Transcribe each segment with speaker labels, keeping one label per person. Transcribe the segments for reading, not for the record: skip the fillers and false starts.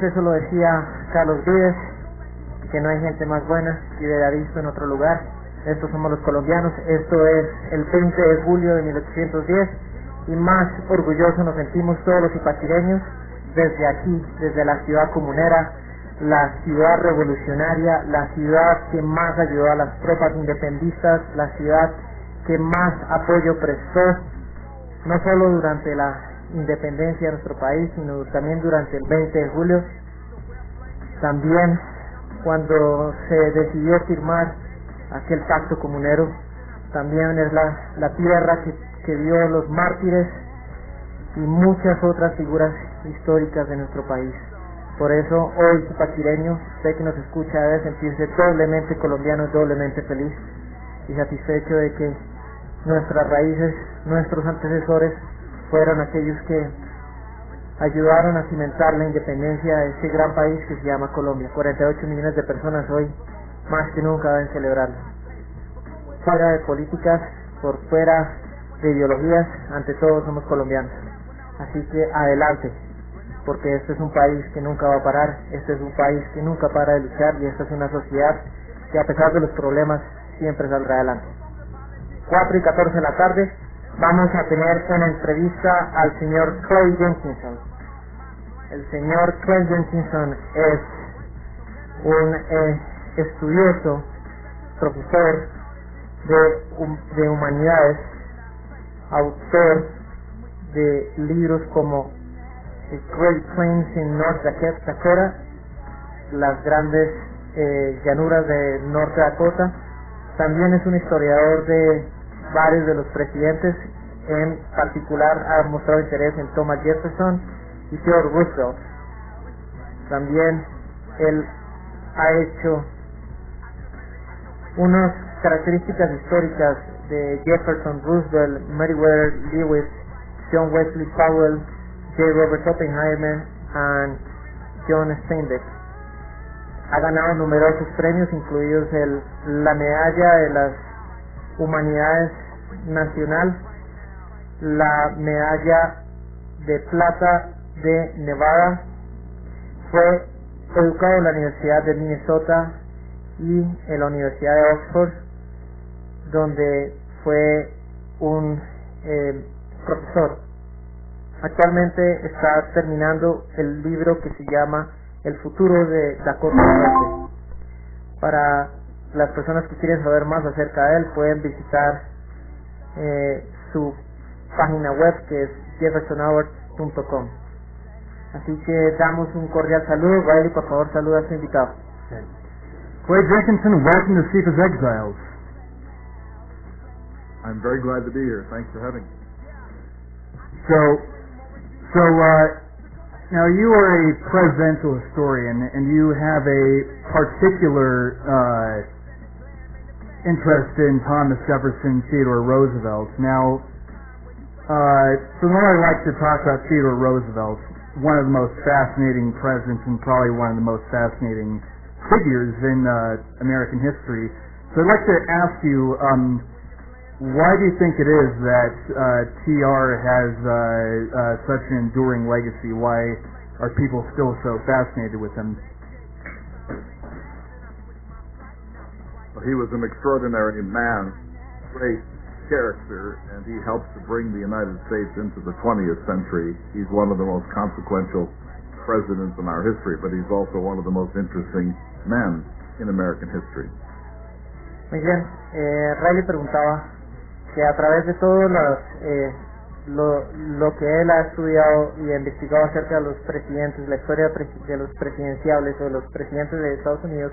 Speaker 1: Eso lo decía Carlos Vives, que no hay gente más buena que hubiera visto en otro lugar. Estos somos los colombianos. Esto es el 20 de julio de 1810 y más orgullosos nos sentimos todos los ipaquireños desde aquí, desde la ciudad comunera, la ciudad revolucionaria, la ciudad que más ayudó a las tropas independistas, la ciudad que más apoyo prestó, no solo durante la independencia de nuestro país, sino también durante el 20 de julio, también cuando se decidió firmar aquel pacto comunero, también es la tierra que vio los mártires y muchas otras figuras históricas de nuestro país. Por eso hoy, paquireño, usted que nos escucha debe sentirse doblemente colombiano, doblemente feliz y satisfecho de que nuestras raíces, nuestros antecesores fueron aquellos que ayudaron a cimentar la independencia de este gran país que se llama Colombia. 48 millones de personas hoy, más que nunca, deben celebrarlo. Fuera de políticas, por fuera de ideologías, ante todo somos colombianos. Así que adelante, porque este es un país que nunca va a parar, este es un país que nunca para de luchar y esta es una sociedad que a pesar de los problemas siempre saldrá adelante. 4:14 de la tarde vamos a tener una entrevista al señor Clay Jenkinson. El señor Clay Jenkinson es un estudioso, profesor de humanidades, autor de libros como The Great Plains in North Dakota, las grandes llanuras de Norte Dakota. También es un historiador de varios de los presidentes, en particular ha mostrado interés en Thomas Jefferson y Theodore Roosevelt. También él ha hecho unas características históricas de Jefferson, Roosevelt, Meriwether Lewis, John Wesley Powell, J. Robert Oppenheimer y John Steinbeck. Ha ganado numerosos premios, incluidos la medalla de las Humanidades Nacional, la medalla de plata de Nevada. Fue educado en la Universidad de Minnesota y en la Universidad de Oxford, donde fue un profesor. Actualmente está terminando el libro que se llama El futuro de Dakota del Norte. Para las personas que quieren saber más acerca de él, pueden visitar su página web, que es jeffersonhour.com. Así que damos un cordial saludo. Riley, por favor, saluda a su invitado.
Speaker 2: Clay Jenkinson, welcome to Cephas Exiles.
Speaker 3: I'm very glad to be here. Thanks for having me.
Speaker 2: Now you are a presidential historian, and you have a particular interest in Thomas Jefferson, Theodore Roosevelt. Now, for the moment, I'd like to talk about Theodore Roosevelt, one of the most fascinating presidents and probably one of the most fascinating figures in American history. So I'd like to ask you, why do you think it is that TR has such an enduring legacy? Why are people still so fascinated with him?
Speaker 3: Well, he was an extraordinary man, great character, and he helped to bring the United States into the 20th century. He's one of the most consequential presidents in our history, but he's also one of the most interesting men in American history.
Speaker 1: Muy bien, Riley preguntaba que a través de todo lo que él ha estudiado y investigado acerca de los presidentes, la historia de los presidenciables o de los presidentes de Estados Unidos,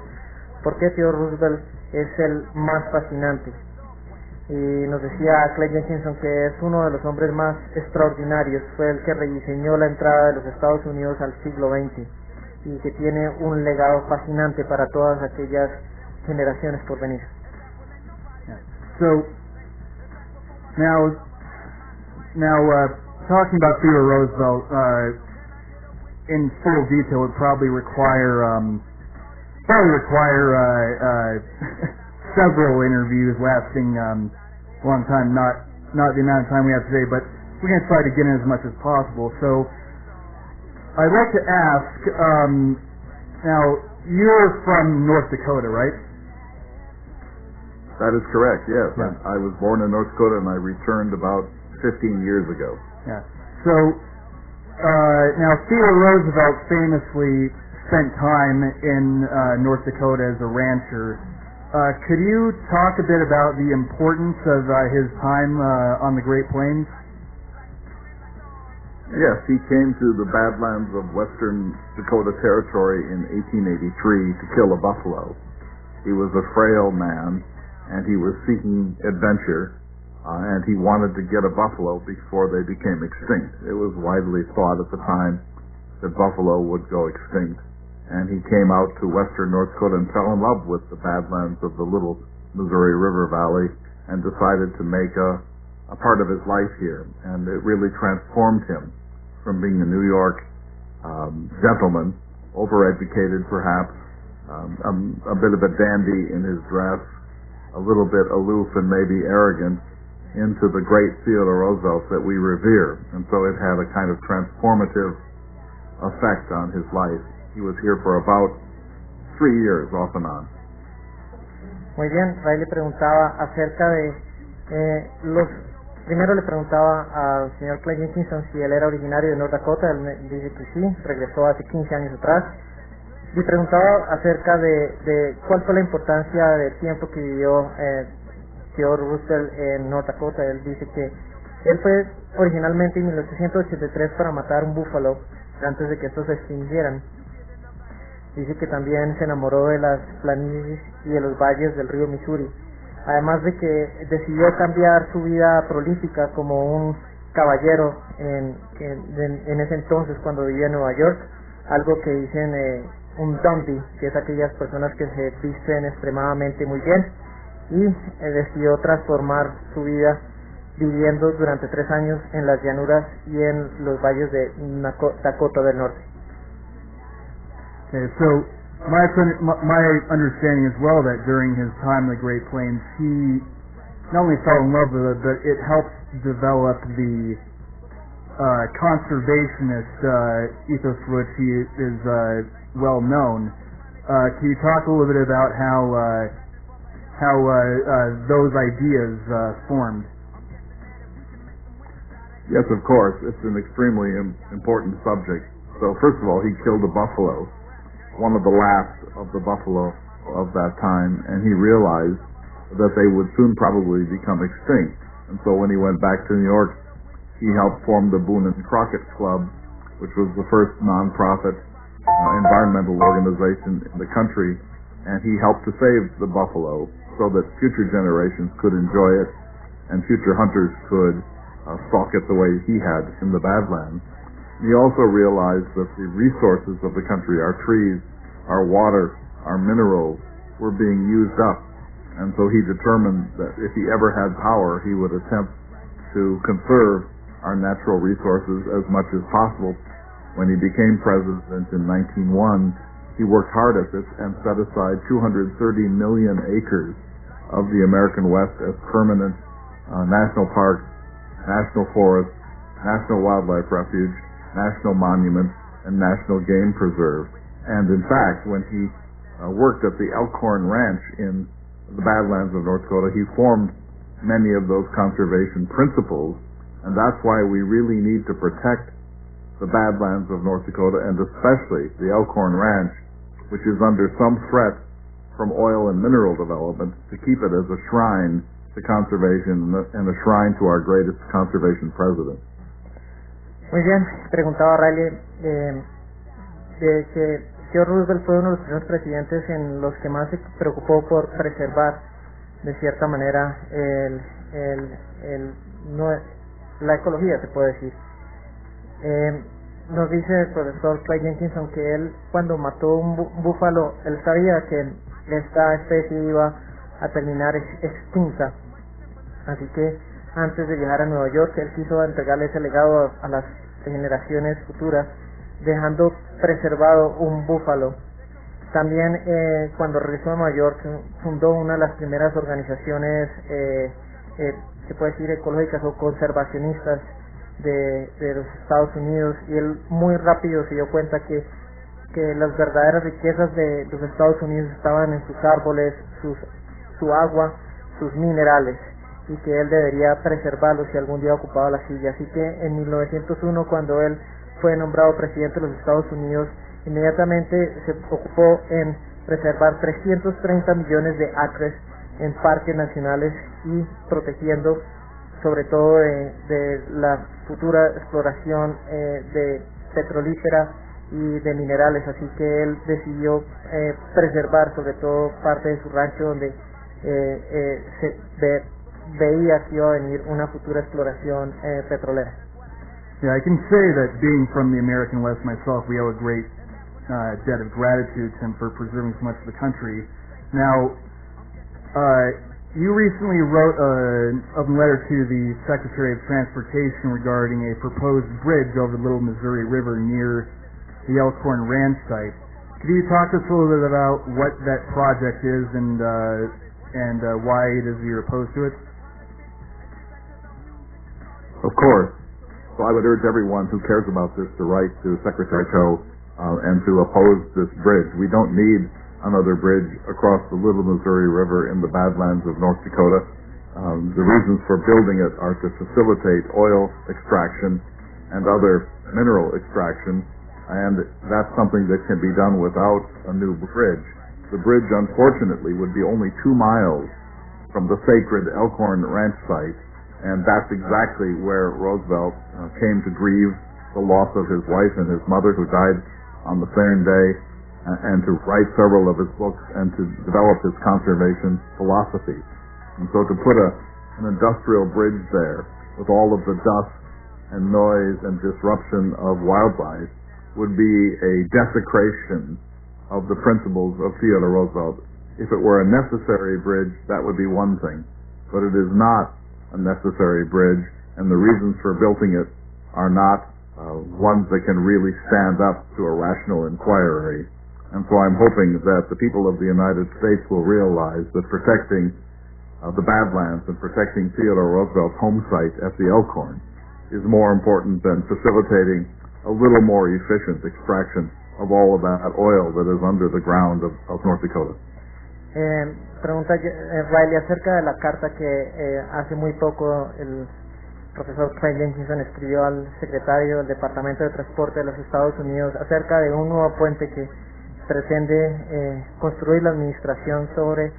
Speaker 1: ¿por qué Theodore Roosevelt es el más fascinante? Y nos decía Clay Jenkinson que es uno de los hombres más extraordinarios, fue el que rediseñó la entrada de los Estados Unidos al siglo XX y que tiene un legado fascinante para todas aquellas generaciones por venir.
Speaker 2: So, now, talking about Theodore Roosevelt in full detail would probably require several interviews lasting a long time. Not the amount of time we have today, but we're going to try to get in as much as possible. So, I'd like to ask, now, you're from North Dakota, right?
Speaker 3: That is correct, yes.
Speaker 2: Yeah.
Speaker 3: I was born in North Dakota and I returned about 15 years ago.
Speaker 2: Yeah. So, now Theodore Roosevelt famously spent time in North Dakota as a rancher. Could you talk a bit about the importance of his time on the Great Plains?
Speaker 3: Yes, he came to the Badlands of Western Dakota Territory in 1883 to kill a buffalo. He was a frail man, and he was seeking adventure, and he wanted to get a buffalo before they became extinct. It was widely thought at the time that buffalo would go extinct, and he came out to western North Dakota and fell in love with the Badlands of the Little Missouri River Valley and decided to make a part of his life here, and it really transformed him from being a New York gentleman, overeducated perhaps, a bit of a dandy in his dress, a little bit aloof and maybe arrogant, into the great Theodore Roosevelt that we revere. And so it had a kind of transformative effect on his life. He was here for about 3 years, off and on.
Speaker 1: Muy bien, Ray le preguntaba acerca de primero le preguntaba al señor Clay Jenkinson si él era originario de North Dakota. Él me dice que sí, regresó hace 15 años atrás. Y preguntaba acerca de cuál fue la importancia del tiempo que vivió Theodore Roosevelt en North Dakota. Él dice que él fue originalmente en 1883 para matar un búfalo antes de que estos se extinguieran. Dice que también se enamoró de las planicies y de los valles del río Missouri. Además de que decidió cambiar su vida prolífica como un caballero en ese entonces cuando vivía en Nueva York, algo que dicen un dandy, que es aquellas personas que se visten extremadamente muy bien, y decidió transformar su vida viviendo durante 3 años en las llanuras y en los valles de Dakota del Norte.
Speaker 2: Okay, so my understanding as well that during his time in the Great Plains, he not only fell in love with it, but it helped develop the conservationist ethos for which he is well known. Can you talk a little bit about how those ideas formed?
Speaker 3: Yes, of course. It's an extremely important subject. So first of all, he killed a buffalo, one of the last of the buffalo of that time, and he realized that they would soon probably become extinct. And so when he went back to New York, he helped form the Boone and Crockett Club, which was the first non-profit environmental organization in the country, and he helped to save the buffalo so that future generations could enjoy it and future hunters could stalk it the way he had in the Badlands. He also realized that the resources of the country, our trees, our water, our minerals, were being used up. And so he determined that if he ever had power, he would attempt to conserve our natural resources as much as possible. When he became president in 1901, he worked hard at this and set aside 230 million acres of the American West as permanent national parks, national forests, national wildlife refuge, national monuments, and national game preserve. And in fact, when he worked at the Elkhorn Ranch in the Badlands of North Dakota, he formed many of those conservation principles, and that's why we really need to protect the Badlands of North Dakota, and especially the Elkhorn Ranch, which is under some threat from oil and mineral development, to keep it as a shrine to conservation and a shrine to our greatest conservation president.
Speaker 1: Muy bien, preguntaba Riley de que Theodore Roosevelt fue uno de los primeros presidentes en los que más se preocupó por preservar de cierta manera la ecología, se puede decir. Nos dice el profesor Clay Jenkinson que él, cuando mató un búfalo, él sabía que esta especie iba a terminar extinta, así que antes de viajar a Nueva York, él quiso entregarle ese legado a las generaciones futuras, dejando preservado un búfalo. También cuando regresó a Nueva York, fundó una de las primeras organizaciones, se puede decir, ecológicas o conservacionistas de los Estados Unidos, y él muy rápido se dio cuenta que las verdaderas riquezas de los Estados Unidos estaban en sus árboles, su agua, sus minerales, y que él debería preservarlos si algún día ocupaba la silla. Así que en 1901, cuando él fue nombrado presidente de los Estados Unidos, inmediatamente se ocupó en preservar 330 millones de acres en parques nacionales y protegiendo sobre todo de la futura exploración de petrolífera y de minerales. Así que él decidió preservar sobre todo parte de su rancho donde veía que iba a venir una futura exploración petrolera.
Speaker 2: Yeah, I can say that being from the American West myself, we owe a great debt of gratitude to him for preserving so much of the country. Now, you recently wrote a letter to the Secretary of Transportation regarding a proposed bridge over the Little Missouri River near the Elkhorn Ranch site. Could you talk to us a little bit about what that project is and why it is you're opposed to it?
Speaker 3: Of course. So I would urge everyone who cares about this to write to Secretary Coe and to oppose this bridge. We don't need another bridge across the Little Missouri River in the Badlands of North Dakota. The reasons for building it are to facilitate oil extraction and other mineral extraction, and that's something that can be done without a new bridge. The bridge, unfortunately, would be only 2 miles from the sacred Elkhorn Ranch site, and that's exactly where Roosevelt came to grieve the loss of his wife and his mother, who died on the same day, and to write several of his books and to develop his conservation philosophy. And so to put an industrial bridge there with all of the dust and noise and disruption of wildlife would be a desecration of the principles of Theodore Roosevelt. If it were a necessary bridge, that would be one thing, but it is not a necessary bridge, and the reasons for building it are not ones that can really stand up to a rational inquiry. And so I'm hoping that the people of the United States will realize that protecting the Badlands and protecting Theodore Roosevelt's home site at the Elkhorn is more important than facilitating a little more efficient extraction of all of that oil that is under the ground of North Dakota.
Speaker 1: Pregunta Riley acerca de la carta que hace muy poco el profesor Clay Jenkinson escribió al secretario del Departamento de Transporte de los Estados Unidos acerca de un nuevo puente que pretende construir la administración sobre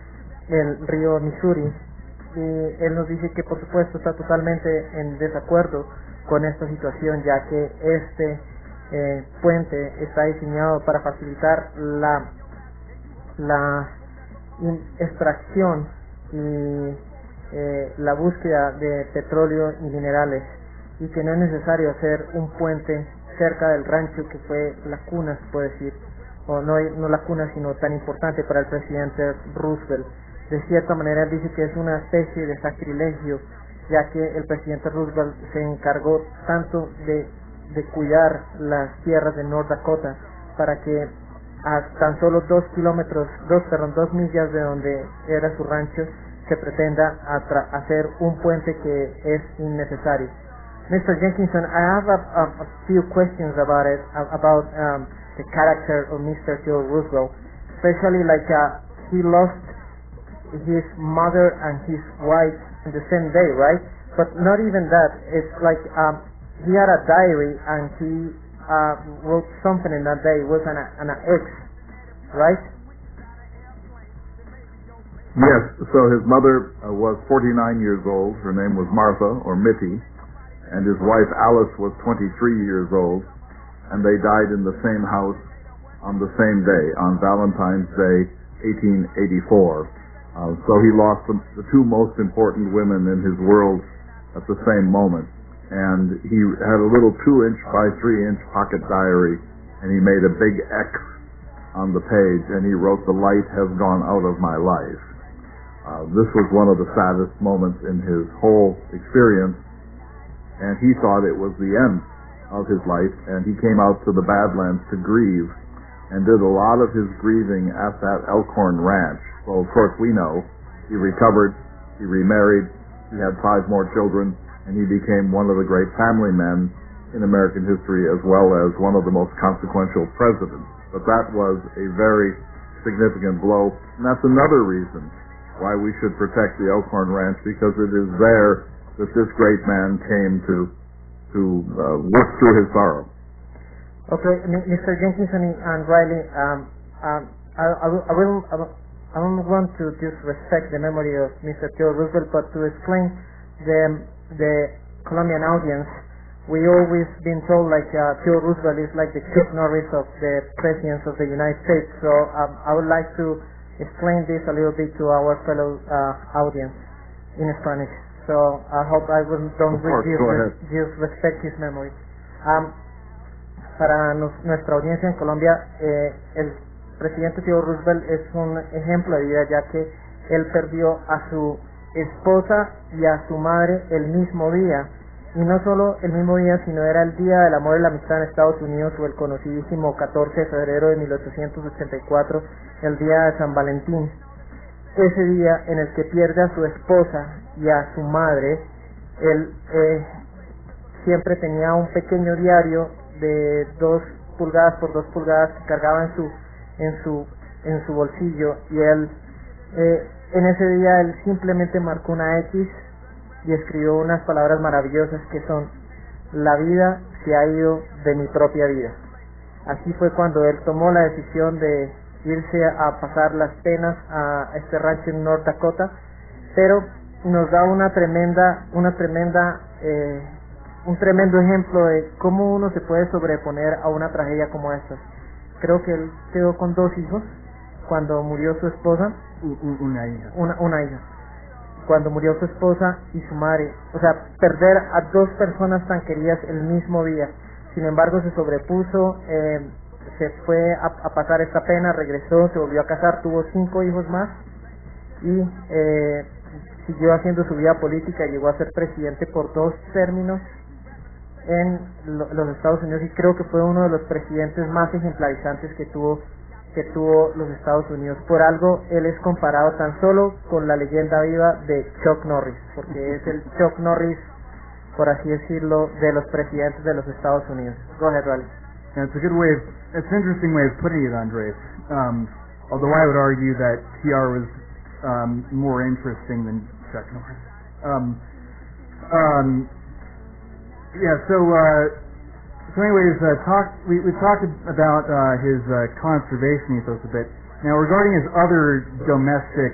Speaker 1: el río Missouri, y él nos dice que por supuesto está totalmente en desacuerdo con esta situación, ya que este puente está diseñado para facilitar la extracción y la búsqueda de petróleo y minerales, y que no es necesario hacer un puente cerca del rancho que fue la cuna, se puede decir, o no la cuna, sino tan importante para el presidente Roosevelt. De cierta manera dice que es una especie de sacrilegio, ya que el presidente Roosevelt se encargó tanto de cuidar las tierras de North Dakota para que a tan solo 2 millas de donde era su rancho se pretenda hacer un puente que es innecesario. Mr. Jenkinson, I have a few questions about it, about the character of Mr. Theodore Roosevelt, especially like he lost his mother and his wife in the same day, right? But not even that. It's like he had a diary and he wrote something in that day. It was an X, right?
Speaker 3: Yes, so his mother was 49 years old. Her name was Martha, or Mitty, and his wife Alice was 23 years old, and they died in the same house on the same day, on Valentine's Day, 1884. So he lost the two most important women in his world at the same moment. And he had a little 2-inch by 3-inch pocket diary, and he made a big X on the page, and he wrote, "The light has gone out of my life." This was one of the saddest moments in his whole experience, and he thought it was the end of his life, and he came out to the Badlands to grieve, and did a lot of his grieving at that Elkhorn Ranch. Well, of course, we know he recovered, he remarried, he had 5 more children, and he became one of the great family men in American history, as well as one of the most consequential presidents. But that was a very significant blow, and that's another reason why we should protect the Elkhorn Ranch, because it is there that this great man came to work through his sorrow.
Speaker 1: Okay, Mr. Jenkinson and Riley, I don't want to disrespect the memory of Mr. Theodore Roosevelt, but to explain the Colombian audience, we always been told like Theodore Roosevelt is like the Chuck Norris of the presidents of the United States. So I would like to explain this a little bit to our fellow audience in Spanish. So I hope I don't disrespect his memory. Para nuestra audiencia en Colombia, el presidente Theodore Roosevelt es un ejemplo de vida, ya que él perdió a su esposa y a su madre el mismo día, y no solo el mismo día, sino era el Día del Amor y la Amistad en Estados Unidos, o el conocidísimo 14 de febrero de 1884, el Día de San Valentín. Ese día en el que pierde a su esposa y a su madre, él siempre tenía un pequeño diario de 2 pulgadas por 2 pulgadas que cargaba en su bolsillo, y él en ese día él simplemente marcó una X y escribió unas palabras maravillosas que son: la vida se ha ido de mi propia vida. Así fue cuando él tomó la decisión de irse a pasar las penas a este rancho en North Dakota, pero nos da un tremendo ejemplo de cómo uno se puede sobreponer a una tragedia como esta. Creo que él quedó con 2 hijos cuando murió su esposa.
Speaker 2: Una hija.
Speaker 1: Una hija. Cuando murió su esposa y su madre. O sea, perder a 2 personas tan queridas el mismo día. Sin embargo, se sobrepuso, se fue a pasar esta pena, regresó, se volvió a casar, tuvo 5 hijos más y siguió haciendo su vida política. Llegó a ser presidente por 2 términos en los Estados Unidos, y creo que fue uno de los presidentes más ejemplarizantes que tuvo los Estados Unidos. Por algo él es comparado tan solo con la leyenda viva de Chuck Norris, porque es el Chuck Norris, por así decirlo, de los presidentes de los Estados Unidos. Go ahead, Raleigh.
Speaker 2: Yeah, it's an interesting way of putting it, Andres. Although I would argue that TR was more interesting than Chuck Norris. So anyways, we've talked about his conservation ethos a bit. Now, regarding his other domestic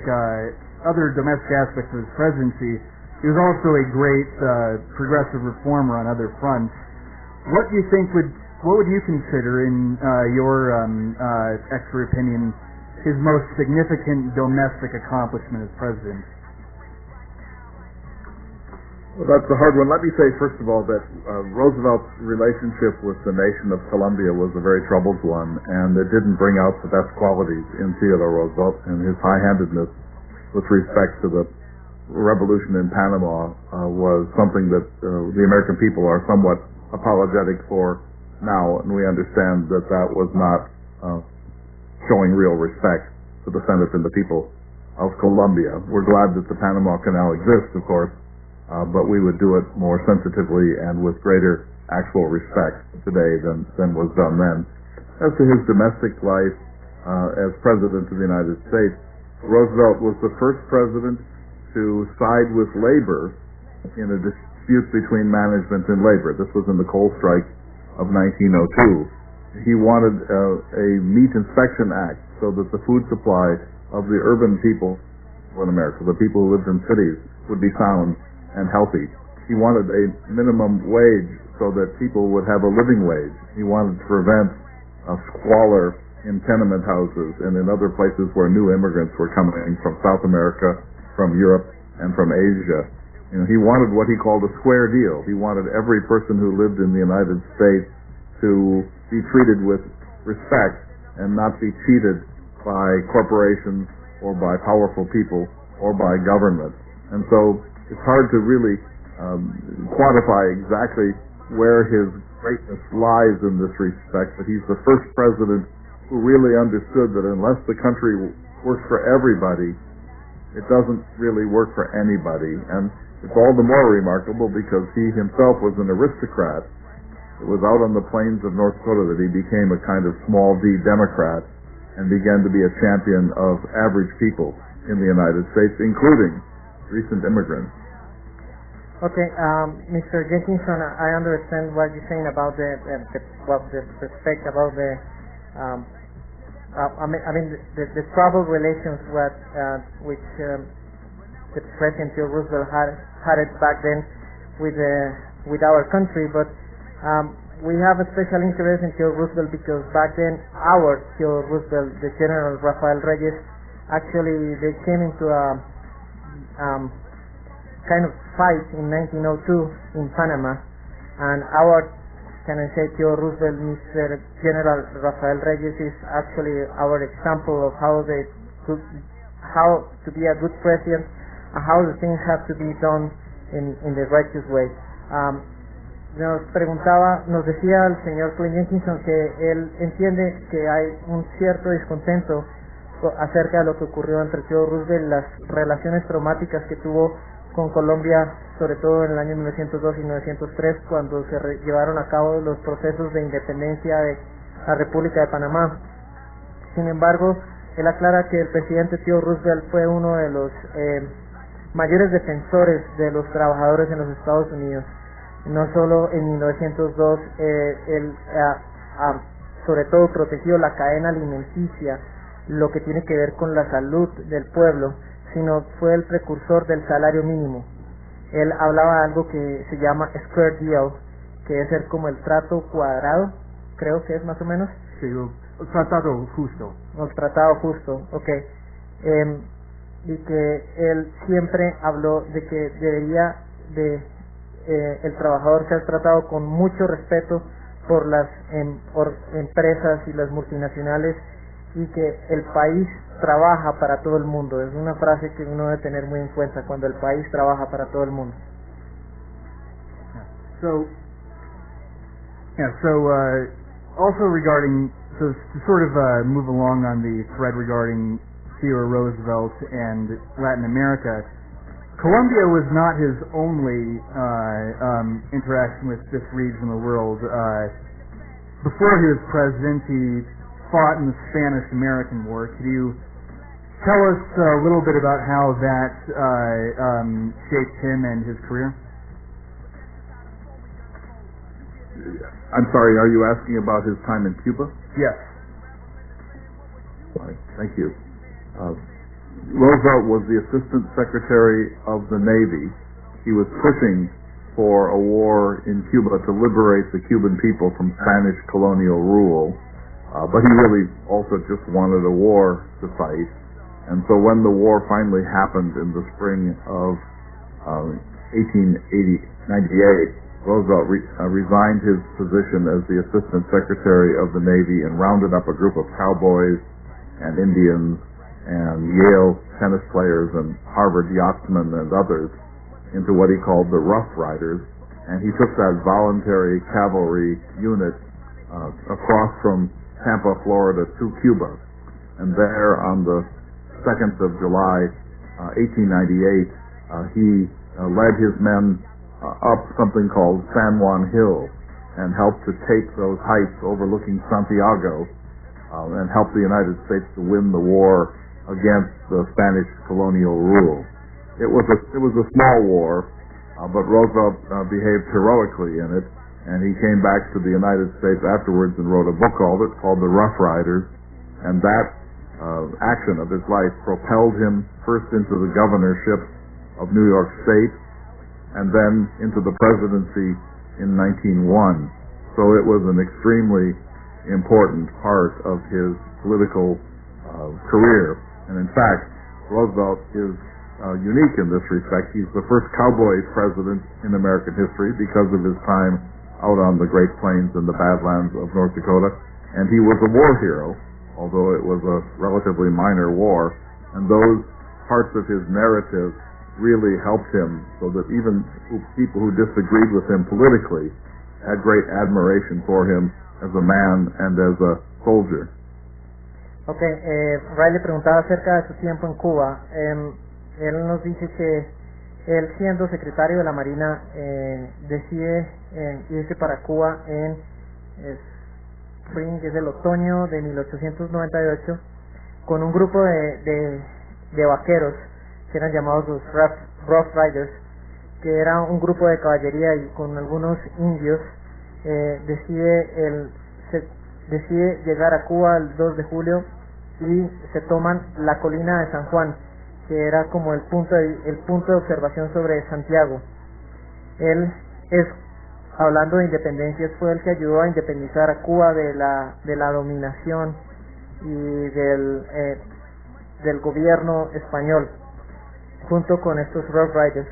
Speaker 2: aspects of his presidency, he was also a great progressive reformer on other fronts. What would you consider, in your expert opinion, his most significant domestic accomplishment as president?
Speaker 3: Well, that's a hard one. Let me say, first of all, that Roosevelt's relationship with the nation of Colombia was a very troubled one, and it didn't bring out the best qualities in Theodore Roosevelt, and his high-handedness with respect to the revolution in Panama was something that the American people are somewhat apologetic for now, and we understand that that was not showing real respect to the Senate and the people of Colombia. We're glad that the Panama Canal exists, of course, but we would do it more sensitively and with greater actual respect today than was done then. As to his domestic life as President of the United States, Roosevelt was the first president to side with labor in a dispute between management and labor. This was in the coal strike of 1902. He wanted a meat inspection act so that the food supply of the urban people in America, the people who lived in cities, would be sound and healthy. He wanted a minimum wage so that people would have a living wage. He wanted to prevent squalor in tenement houses and in other places where new immigrants were coming from South America, from Europe, and from Asia. He wanted what he called a square deal. He wanted every person who lived in the United States to be treated with respect and not be cheated by corporations or by powerful people or by government. And so it's hard to really quantify exactly where his greatness lies in this respect, but he's the first president who really understood that unless the country works for everybody, it doesn't really work for anybody. And it's all the more remarkable because he himself was an aristocrat. It was out on the plains of North Dakota that he became a kind of small d Democrat and began to be a champion of average people in the United States, including recent immigrants.
Speaker 1: Okay, Mr. Jenkinson, I understand what you're saying about the respect about the the troubled relations which the President Theodore Roosevelt had it back then with our country, but we have a special interest in Theodore Roosevelt because back then our Theodore Roosevelt, the General Rafael Reyes, actually they came into a kind of fight in 1902 in Panama, and our, can I say, Theodore Roosevelt, Mr. General Rafael Reyes is actually our example of how to be a good president and how the things have to be done in the righteous way. Nos decía el señor Clay Jenkinson que él entiende que hay un cierto descontento acerca de lo que ocurrió entre Theodore Roosevelt y las relaciones traumáticas que tuvo con Colombia, sobre todo en el año 1902 y 1903, cuando se llevaron a cabo los procesos de independencia de la República de Panamá. Sin embargo, él aclara que el presidente Theodore Roosevelt fue uno de los mayores defensores de los trabajadores en los Estados Unidos. No solo en 1902, él sobre todo protegió la cadena alimenticia, lo que tiene que ver con la salud del pueblo, sino fue el precursor del salario mínimo. Él hablaba de algo que se llama square deal, que es ser como el trato cuadrado, creo que es más o menos.
Speaker 2: Sí, el tratado justo.
Speaker 1: El tratado justo, ok. Y que él siempre habló de que debería de el trabajador ser tratado con mucho respeto por las empresas y las multinacionales, y que el país trabaja para todo el mundo. Es una frase que uno debe tener muy en cuenta, cuando el país trabaja para todo el mundo.
Speaker 2: Also regarding, to sort of move along on the thread regarding Theodore Roosevelt and Latin America, Colombia was not his only interaction with this region of the world. Before he was president, he fought in the Spanish-American War. Could you tell us a little bit about how that shaped him and his career?
Speaker 3: I'm sorry, are you asking about his time in Cuba?
Speaker 2: Yes.
Speaker 3: All right, thank you. Roosevelt was the Assistant Secretary of the Navy. He was pushing for a war in Cuba to liberate the Cuban people from Spanish colonial rule. But he really also just wanted a war to fight. And so when the war finally happened in the spring of 1898, Roosevelt resigned his position as the Assistant Secretary of the Navy and rounded up a group of cowboys and Indians and Yale tennis players and Harvard yachtsmen and others into what he called the Rough Riders. And he took that voluntary cavalry unit across from Tampa, Florida to Cuba, and there on the 2nd of July, 1898, he led his men up something called San Juan Hill and helped to take those heights overlooking Santiago and helped the United States to win the war against the Spanish colonial rule. It was a small war, but Roosevelt behaved heroically in it. And he came back to the United States afterwards and wrote a book called The Rough Riders. And that action of his life propelled him first into the governorship of New York State and then into the presidency in 1901. So it was an extremely important part of his political career. And in fact, Roosevelt is unique in this respect. He's the first cowboy president in American history because of his time out on the Great Plains and the Badlands of North Dakota, and he was a war hero, although it was a relatively minor war, and those parts of his narrative really helped him so that even people who disagreed with him politically had great admiration for him as a man and as a soldier.
Speaker 1: Okay, Riley preguntaba acerca de su tiempo en Cuba. él nos dice que él, siendo secretario de la Marina, decide irse para Cuba en spring, es el otoño de 1898, con un grupo de vaqueros que eran llamados los Rough Riders, que era un grupo de caballería, y con algunos indios decide llegar a Cuba el 2 de julio y se toman la colina de San Juan, que era como el punto de observación sobre Santiago. Él hablando de independencias, fue el que ayudó a independizar a Cuba de la dominación y del gobierno español, junto con estos Rough Riders.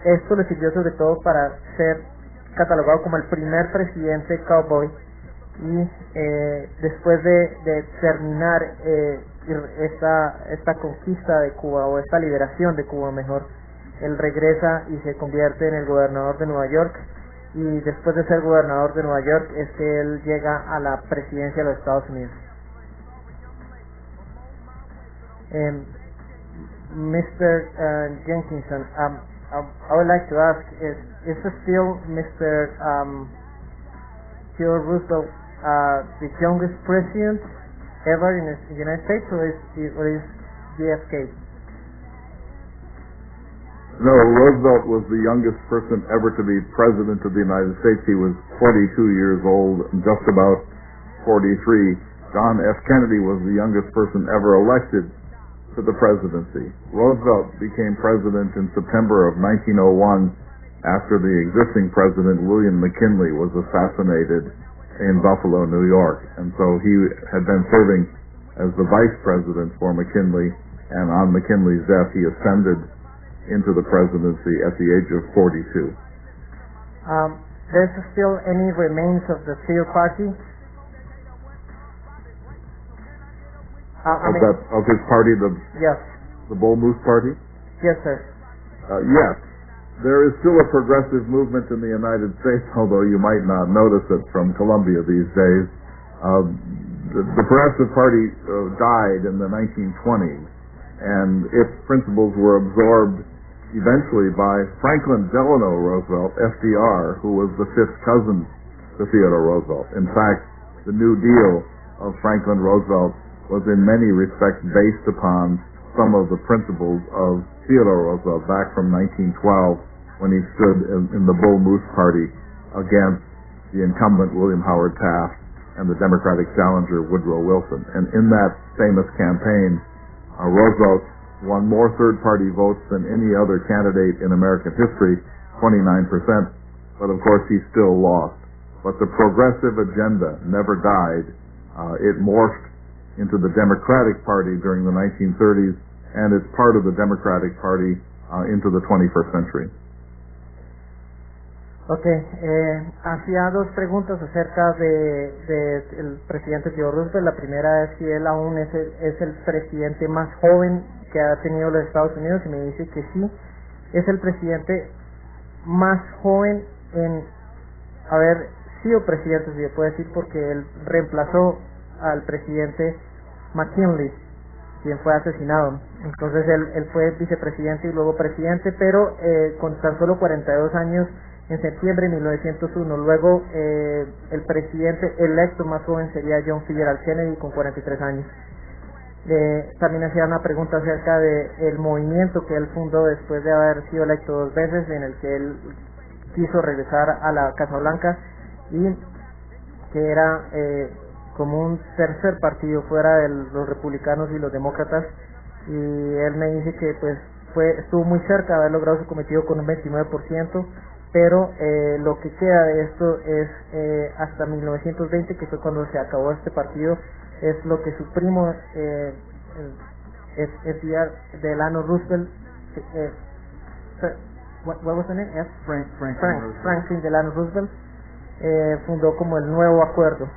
Speaker 1: Esto le sirvió sobre todo para ser catalogado como el primer presidente cowboy, y después de terminar esta conquista de Cuba, o esta liberación de Cuba mejor, él regresa y se convierte en el gobernador de Nueva York, y después de ser gobernador de Nueva York es que él llega a la presidencia de los Estados Unidos. Mr. Jenkinson, I would like to ask, is this still Mr. Theodore Roosevelt the youngest president ever in the United States, or is JFK?
Speaker 3: No, Roosevelt was the youngest person ever to be president of the United States. He was 42 years old, just about 43. John F. Kennedy was the youngest person ever elected to the presidency. Roosevelt became president in September of 1901 after the existing president, William McKinley, was assassinated in Buffalo, New York. And so he had been serving as the vice president for McKinley, and on McKinley's death he ascended into the presidency at the age of 42.
Speaker 1: There's still any remains of the Theo Party?
Speaker 3: Of his party,
Speaker 1: yes.
Speaker 3: The Bull Moose Party?
Speaker 1: Yes, sir.
Speaker 3: Yes. There is still a progressive movement in the United States, although you might not notice it from Columbia these days. The Progressive Party died in the 1920s, and its principles were absorbed eventually by Franklin Delano Roosevelt, FDR, who was the fifth cousin to Theodore Roosevelt. In fact, the New Deal of Franklin Roosevelt was in many respects based upon some of the principles of Theodore Roosevelt back from 1912, when he stood in the Bull Moose Party against the incumbent William Howard Taft and the Democratic challenger Woodrow Wilson. And in that famous campaign, Roosevelt won more third-party votes than any other candidate in American history, 29%, but of course he still lost. But the progressive agenda never died. It morphed into the Democratic Party during the 1930s, and it's part of the Democratic Party into the 21st century.
Speaker 1: Hacía dos preguntas acerca de el presidente Theodore Roosevelt. La primera es si él aún es el presidente más joven que ha tenido los Estados Unidos, y me dice que sí, es el presidente más joven en haber sido presidente, si se puede decir, porque él reemplazó al presidente McKinley, quien fue asesinado. Entonces él fue vicepresidente y luego presidente, pero con tan solo 42 años en septiembre de 1901. Luego el presidente electo más joven sería John F. Kennedy, con 43 años. También hacía una pregunta acerca del movimiento que él fundó después de haber sido electo dos veces, en el que él quiso regresar a la Casa Blanca, y que era como un tercer partido fuera de los republicanos y los demócratas, y él me dice que pues estuvo muy cerca de haber logrado su cometido con un 29%, pero lo que queda de esto es hasta 1920, que fue cuando se acabó este partido, es lo que su primo Delano Roosevelt, what was the name? Franklin Delano Roosevelt, fundó como el nuevo acuerdo,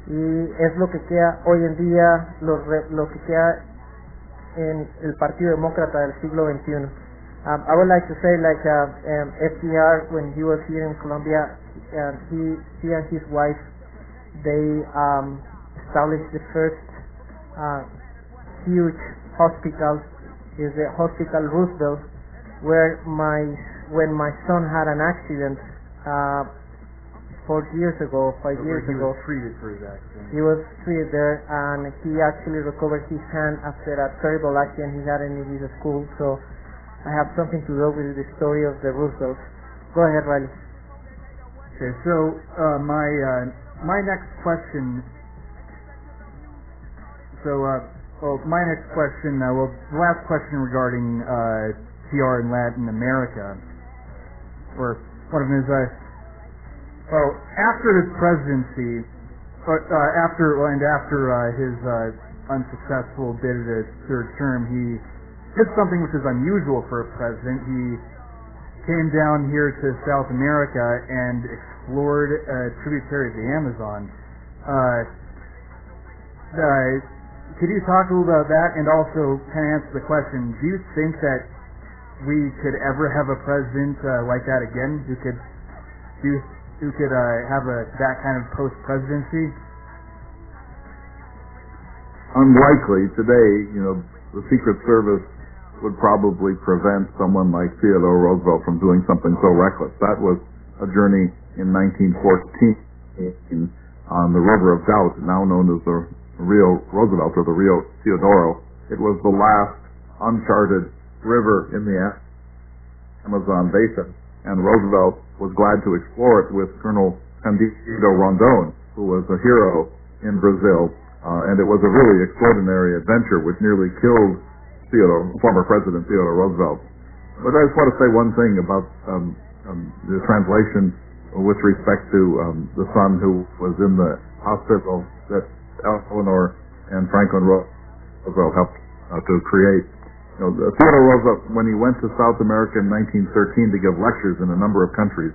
Speaker 1: y es lo que queda hoy en día, lo que queda en el Partido Demócrata del siglo XXI. I would like to say, like FDR, when he was here in Colombia, he and his wife, they established the first huge hospital is the Hospital Roosevelt, where when my son had an accident 5 years ago.
Speaker 2: He was treated for his accident.
Speaker 1: He was treated there, and he actually recovered his hand after a terrible accident he had in his school. So I have something to do with the story of the Roosevelts. Go ahead, Riley.
Speaker 2: Okay, so my next question. The last question regarding TR in Latin America, or one of them is, after his presidency, after his unsuccessful bid at his third term, he did something which is unusual for a president. He came down here to South America and explored a tributary of the Amazon. Could you talk a little about that, and also kind of answer the question, do you think that we could ever have a president like that again, who could have that kind of post-presidency?
Speaker 3: Unlikely. Today, the Secret Service would probably prevent someone like Theodore Roosevelt from doing something so reckless. That was a journey in 1914 on the River of Doubt, now known as the Rio Roosevelt or the Rio Theodoro. It was the last uncharted river in the Amazon basin, and Roosevelt was glad to explore it with Colonel Candido Rondon, who was a hero in Brazil, and it was a really extraordinary adventure which nearly killed former President Theodore Roosevelt. But I just want to say one thing about the translation with respect to the son who was in the hospital that Eleanor and Franklin Roosevelt helped to create. Theodore Roosevelt, when he went to South America in 1913 to give lectures in a number of countries,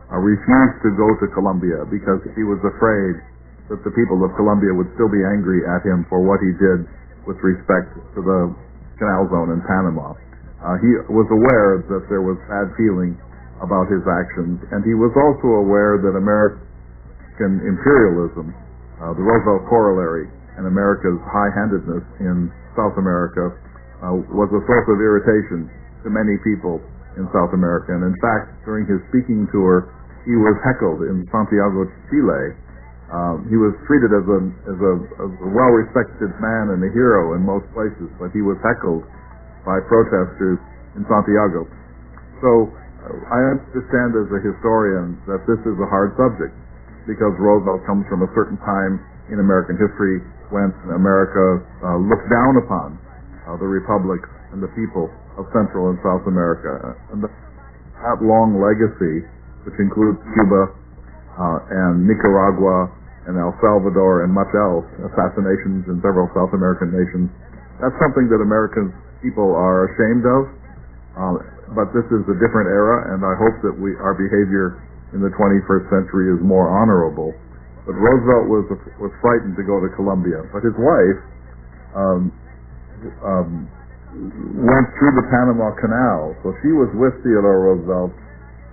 Speaker 3: refused to go to Colombia because he was afraid that the people of Colombia would still be angry at him for what he did with respect to the Canal Zone in Panama. He was aware that there was bad feeling about his actions, and he was also aware that American imperialism, the Roosevelt corollary, and America's high-handedness in South America was a source of irritation to many people in South America. And in fact, during his speaking tour, he was heckled in Santiago, Chile. He was treated as a well-respected man and a hero in most places, but he was heckled by protesters in Santiago. So I understand as a historian that this is a hard subject, because Roosevelt comes from a certain time in American history when America looked down upon the republics and the people of Central and South America. And that long legacy, which includes Cuba and Nicaragua and El Salvador and much else, assassinations in several South American nations, that's something that American people are ashamed of. But this is a different era, and I hope that our behavior in the 21st century is more honorable. But Roosevelt was frightened to go to Colombia. But his wife went through the Panama Canal, so she was with Theodore Roosevelt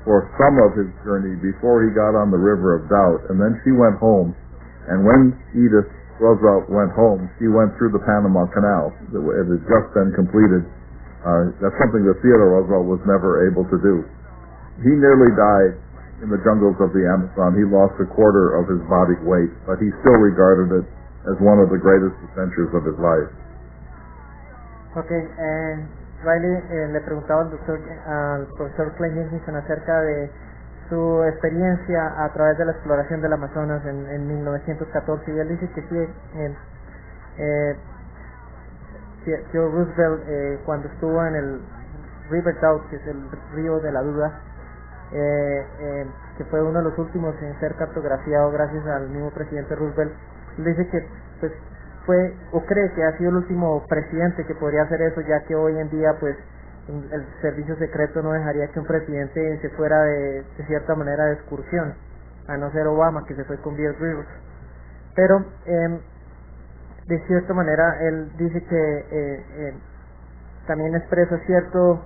Speaker 3: for some of his journey before he got on the River of Doubt, and then she went home. And when Edith Roosevelt went home, she went through the Panama Canal. It had just been completed. That's something that Theodore Roosevelt was never able to do. He nearly died in the jungles of the Amazon. He lost a quarter of his body weight, but he still regarded it as one of the greatest adventures of his life.
Speaker 1: Okay, Riley le preguntaba al profesor Clay Jenkinson acerca de su experiencia a través de la exploración del Amazonas en 1914, y él dice que sí, Theodore Roosevelt cuando estuvo en el River Doubt, que es el río de la duda, que fue uno de los últimos en ser cartografiado gracias al mismo presidente Roosevelt, él dice que pues fue o cree que ha sido el último presidente que podría hacer eso, ya que hoy en día pues el servicio secreto no dejaría que un presidente se fuera de cierta manera de excursión, a no ser Obama, que se fue con Bill Rivers. Pero de cierta manera él dice que también expresa cierto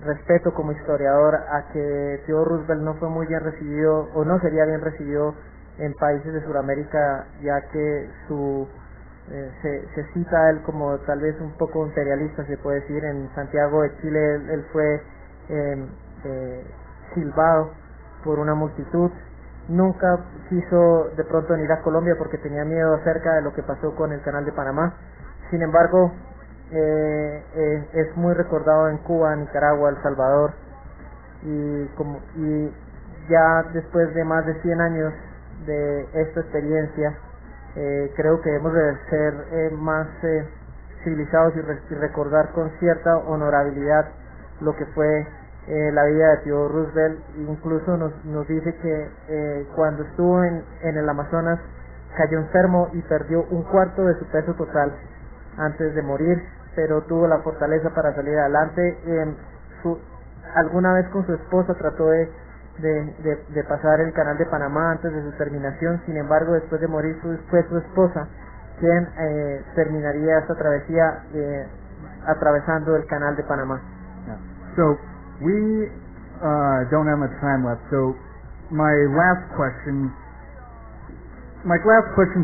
Speaker 1: respeto como historiador a que Theodore Roosevelt no fue muy bien recibido, o no sería bien recibido en países de Sudamérica, ya que su se cita a él como tal vez un poco imperialista, se puede decir. En Santiago de Chile él fue silbado por una multitud. Nunca quiso de pronto venir a Colombia porque tenía miedo acerca de lo que pasó con el canal de Panamá. Sin embargo, es muy recordado en Cuba, Nicaragua, El Salvador, y ya después de más de 100 años de esta experiencia, creo que debemos de ser más civilizados y recordar con cierta honorabilidad lo que fue la vida de Theodore Roosevelt. Incluso nos dice que cuando estuvo en el Amazonas cayó enfermo y perdió un cuarto de su peso total antes de morir, pero tuvo la fortaleza para salir adelante. Alguna vez con su esposa trató de pasar el canal de Panamá antes de su terminación. Sin embargo, después de morir fue su esposa quien terminaría esta travesía atravesando el canal de Panamá.
Speaker 2: Yeah. So we don't have much time left. So my last question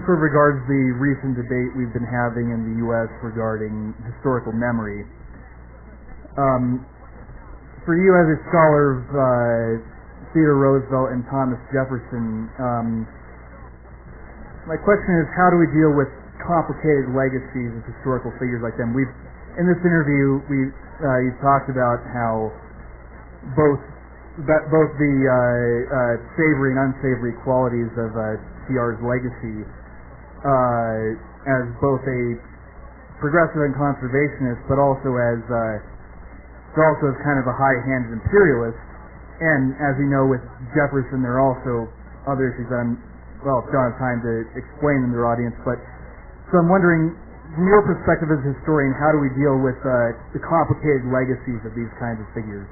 Speaker 2: sort of regards the recent debate we've been having in the U.S. regarding historical memory. For you as a scholar of Theodore Roosevelt and Thomas Jefferson, my question is, how do we deal with complicated legacies of historical figures like them? In this interview, you talked about how both the savory and unsavory qualities of TR's legacy, as both a progressive and conservationist, but also as kind of a high-handed imperialist. And as you know, with Jefferson, there are also other issues that don't have time to explain them to our audience. But so I'm wondering, from your perspective as a historian, how do we deal with the complicated legacies of these kinds of figures?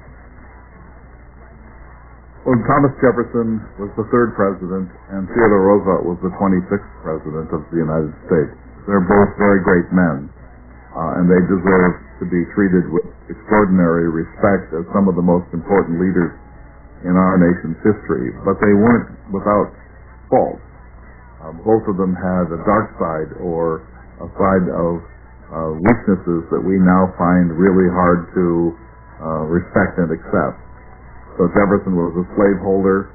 Speaker 3: Well, Thomas Jefferson was the third president, and Theodore Roosevelt was the 26th president of the United States. They're both very great men, and they deserve to be treated with extraordinary respect as some of the most important leaders in our nation's history. But they weren't without fault. Both of them had a dark side, or a side of weaknesses that we now find really hard to respect and accept. So Jefferson was a slaveholder.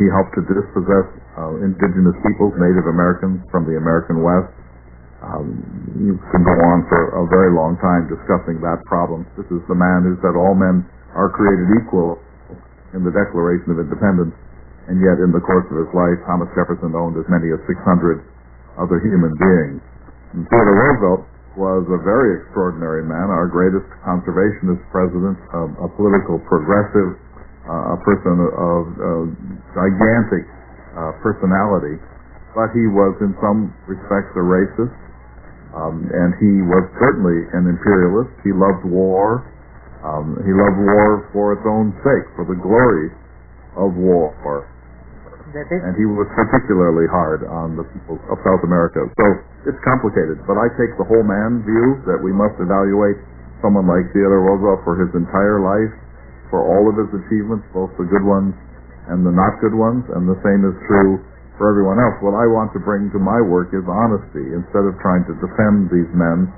Speaker 3: He helped to dispossess indigenous peoples, Native Americans from the American West. You can go on for a very long time discussing that problem. This is the man who said all men are created equal in the Declaration of Independence, and yet in the course of his life, Thomas Jefferson owned as many as 600 other human beings. And Theodore Roosevelt was a very extraordinary man, our greatest conservationist president, a political progressive, a person of gigantic personality, but he was in some respects a racist, and he was certainly an imperialist. He loved war. He loved war for its own sake, for the glory of war. And he was particularly hard on the people of South America. So it's complicated, but I take the whole man view that we must evaluate someone like Theodore Roosevelt for his entire life, for all of his achievements, both the good ones and the not good ones, and the same is true for everyone else. What I want to bring to my work is honesty. Instead of trying to defend these men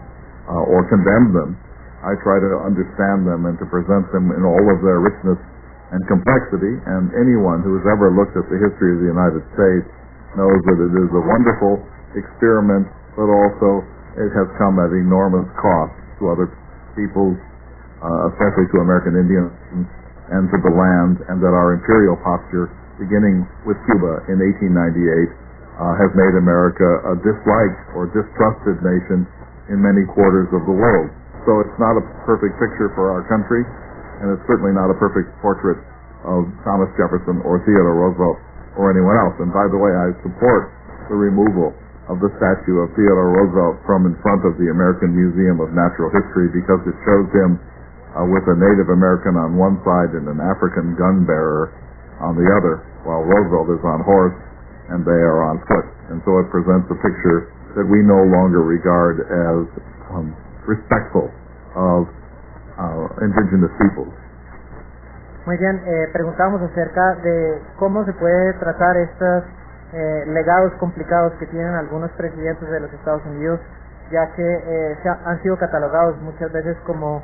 Speaker 3: or condemn them, I try to understand them and to present them in all of their richness and complexity. And anyone who has ever looked at the history of the United States knows that it is a wonderful experiment, but also it has come at enormous cost to other peoples, especially to American Indians and to the land, and that our imperial posture, beginning with Cuba in 1898, has made America a disliked or distrusted nation in many quarters of the world. So it's not a perfect picture for our country, and it's certainly not a perfect portrait of Thomas Jefferson or Theodore Roosevelt or anyone else. And by the way, I support the removal of the statue of Theodore Roosevelt from in front of the American Museum of Natural History, because it shows him with a Native American on one side and an African gun bearer on the other, while Roosevelt is on horse and they are on foot. And so it presents a picture that we no longer regard as respectful of indigenous peoples.
Speaker 1: Muy bien, preguntamos acerca de cómo se puede tratar estas legados complicados que tienen algunos presidentes de los Estados Unidos, ya que han sido catalogados muchas veces como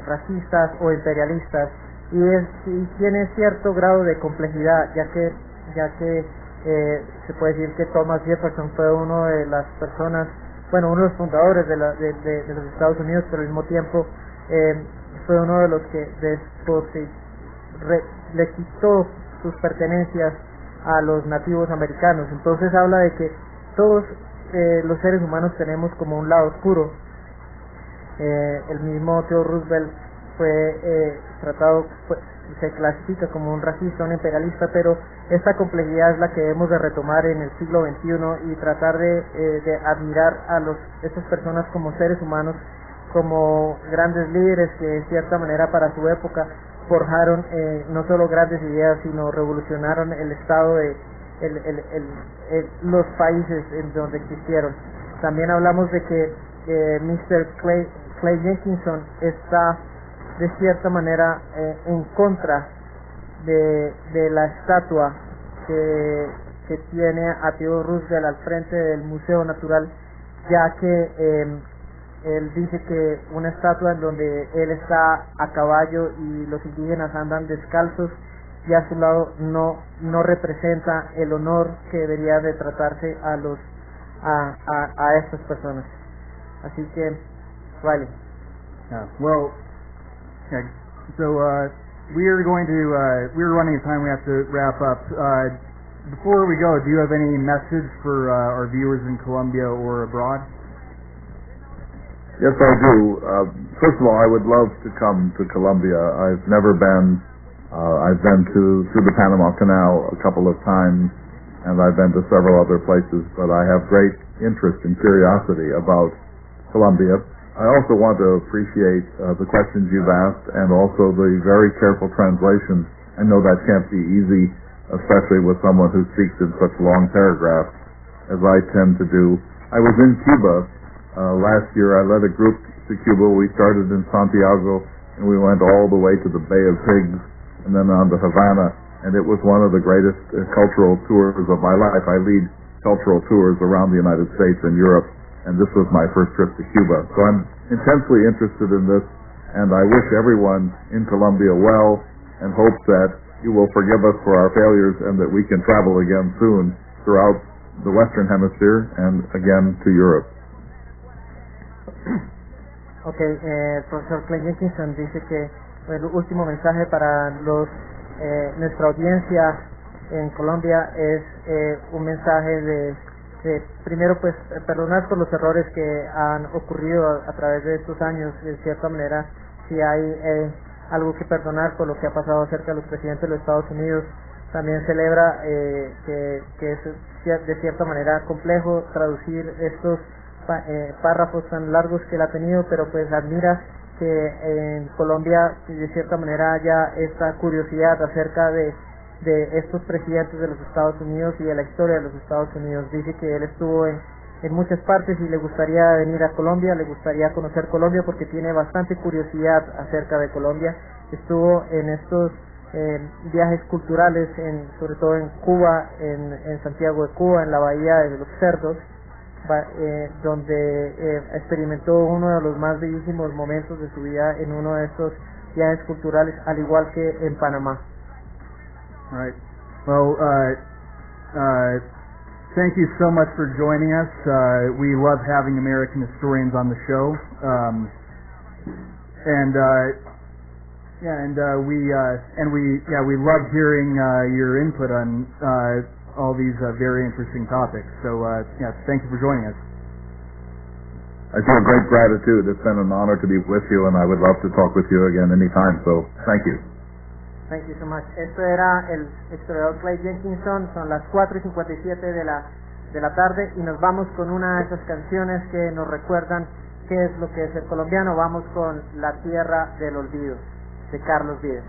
Speaker 1: racistas o imperialistas, y tiene cierto grado de complejidad, ya que se puede decir que Thomas Jefferson fue uno de las personas, uno de los fundadores de los Estados Unidos, pero al mismo tiempo fue uno de los que le quitó sus pertenencias a los nativos americanos. Entonces habla de que todos los seres humanos tenemos como un lado oscuro. El mismo Theodore Roosevelt fue se clasifica como un racista, un imperialista, pero esta complejidad es la que debemos de retomar en el siglo XXI y tratar de admirar a estas personas como seres humanos, como grandes líderes que de cierta manera para su época forjaron no solo grandes ideas, sino revolucionaron el estado de los países en donde existieron. También hablamos de que Mr. Clay Jenkinson está de cierta manera en contra de la estatua que tiene a Theodore Roosevelt al frente del Museo Natural, ya que él dice que una estatua en donde él está a caballo y los indígenas andan descalzos y a su lado no representa el honor que debería de tratarse a estas personas. Así que vale.
Speaker 2: Well, okay. So we're running out of time. We have to wrap up. Before we go, do you have any message for our viewers in Colombia or abroad?
Speaker 3: Yes, I do. First of all, I would love to come to Colombia. I've never been. I've been through the Panama Canal a couple of times, and I've been to several other places, but I have great interest and curiosity about Colombia. I also want to appreciate the questions you've asked and also the very careful translations. I know that can't be easy, especially with someone who speaks in such long paragraphs as I tend to do. I was in Cuba last year. I led a group to Cuba. We started in Santiago and we went all the way to the Bay of Pigs and then on to Havana, and it was one of the greatest cultural tours of my life. I lead cultural tours around the United States and Europe, and this was my first trip to Cuba. So I'm intensely interested in this, and I wish everyone in Colombia well and hope that you will forgive us for our failures and that we can travel again soon throughout the Western Hemisphere and again to Europe.
Speaker 1: Okay, el profesor Clay Jenkinson dice que el último mensaje para nuestra audiencia en Colombia es un mensaje de primero, pues, perdonar por los errores que han ocurrido a través de estos años. De cierta manera, si hay algo que perdonar por lo que ha pasado acerca de los presidentes de los Estados Unidos. También celebra que es de cierta manera complejo traducir estos párrafos tan largos que él ha tenido, pero pues admira que en Colombia de cierta manera haya esta curiosidad acerca de estos presidentes de los Estados Unidos y de la historia de los Estados Unidos. Dice que él estuvo en muchas partes y le gustaría venir a Colombia, le gustaría conocer Colombia porque tiene bastante curiosidad acerca de Colombia. Estuvo en estos viajes culturales, sobre todo en Cuba, en Santiago de Cuba, en la bahía de los Cerdos, donde experimentó uno de los más bellísimos momentos de su vida en uno de estos viajes culturales, al igual que en Panamá.
Speaker 2: Right. Well, thank you so much for joining us. We love having American historians on the show, we love hearing your input on all these very interesting topics. So, thank you for joining us.
Speaker 3: I feel great gratitude. It's been an honor to be with you, and I would love to talk with you again anytime. So, thank you.
Speaker 1: Thank you so much. Esto era el historiador Clay Jenkinson. Son las 4:57 de la tarde y nos vamos con una de esas canciones que nos recuerdan qué es lo que es ser colombiano. Vamos con La Tierra del Olvido, de Carlos Vives.